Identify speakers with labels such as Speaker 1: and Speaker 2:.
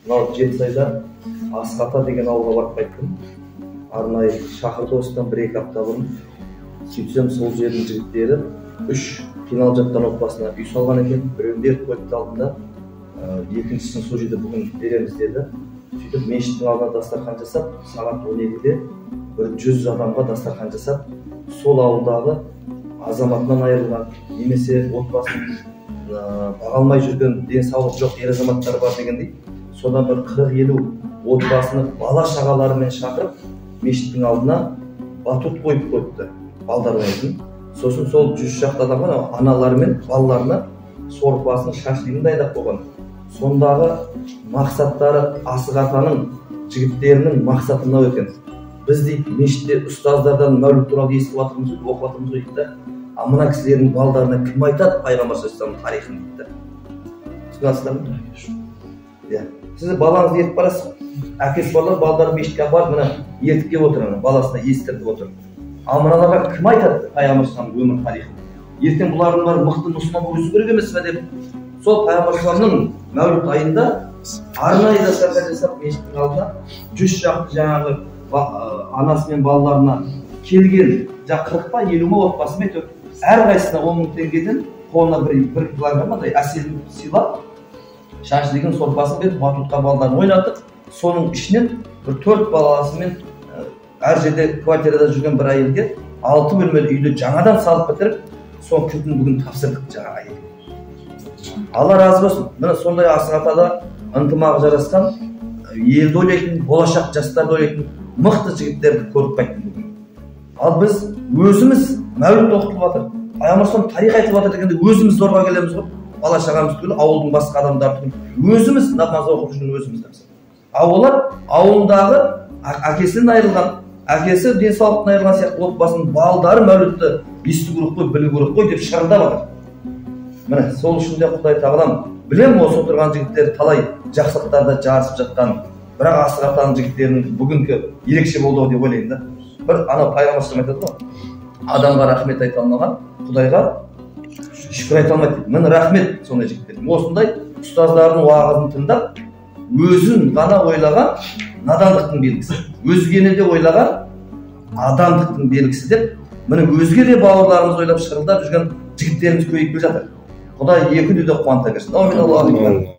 Speaker 1: мынау Жетісайда Асқата деген ауылға барып қайттым. Арнайы шақырды осыдан 1-2 апта бұрын. Сөйтсем сол жердің жігіттері 3 қиналып жатқан отбасына үй салған екен. Біреуінде өрт алдында, екіншісін сол жерде бүгін береміз деді. Сөйтіп мешіттің алдына дастархан жасап, сағат 12-де 100 адамға дастархан жасап, сол ауылдағы азаматынан айырылған, немесе отбасын баға алмай жүрген, денсаулығы жоқ ер азаматтар бар дегендей, содан бір 40-50 отбасыны бала шағаларымен шақырып, мешіттің алдына батут қойып қойыпты, балдар ойнайтын. Сосын сол 100 шақты адамға аналары мен балаларына сол отбасының шашлығын дайындап қойған. Сондағы мақсаттары Асқатаның жігіттерінің мақсаты мынау екен. Біз дейді мешітте ұстаздардан мәуліт туралы естіп жатырмыз, оқып жатырмыз дейді. А мына кісілердің балдарына кім айтады пайғамбар саллаллаху алейхи тарихын дейді. Түсінесіздер ме? Иә. Сіз балаңызды ертіп барасыз. Әкесі барлар балдарын мешітке апарып, мына ертіп келіп отыр, баласына естіртіп отыр. А мыналарға кім айтады пайғамбар саллаллаху өмір тарихын? Ертең бұлардың бәрі мықты мұсылман өсу керек емес пе деп. Сол пайғамбар саллаллаху мәуліт айында арнайы дастархан жасап мешіттің алдына 100 шақты жаңағы анасы мен балаларына келген 40 па 50 ма отбасы ма әйтеуір әрқайсысына 10 мың теңгеден қолына бір килограммдай әсел сыйлап шашлығын сорпасын беріп батутқа балдарын ойнатып, соның ішінен бір 4 баласымен әр жерде квартирада жүрген бір әйелге 6 бөлмелі үйді жаңадан салып бітіріп, соның кілтін бүгін тапсырдық жаңа әйелге. Алла разы болсын. Міне сондай Асқатада ынтымағы жарасқан, елді ойлайтын, болашақ жастарды ойлайтын мықты жігіттерді көріп қайттым бүгін. Ал біз өзіміз мәуліт оқытылып жатыр, пайғамбар саллаллаху тарих айтып жатыр дегенде өзіміз зорға келеміз ғой. Бала шағамыз түгілі, ауылдың басқа адамдары түгілі өзіміз намаз оқып жүрген өзіміз. А олар ауылдағы әкесінен айырылған, әкесі денсаулықтан айырылған сияқты отбасының балдары мәулітті есту керек қой, білу керек қой деп шырылдап жатыр. Міне сол үшін де Құдай тағалам білем, осы отырған жігіттер талай жақсылықтарда жарысып жатқан, бірақ Асқатаның жігіттерінің бүгінгі ерекше болды деп ойлаймын да. Бір анау пайғамбар айтады ғой, адамға рахмет айта алмаған Құдайға шүкір айта алмайды. Міне рахмет сондай жігіттерге. Осындай ұстаздардың уағызын тыңдап, өзін ғана ойлаған надандықтың белгісі, өзгені де ойлаған адамдықтың белгісі деп, міне өзге де бауырларымыз ойлап шырылдап жүрген жігіттеріміз көбейіп келе жатыр. Құдай екі дүниеде қуанта берсін. Амин.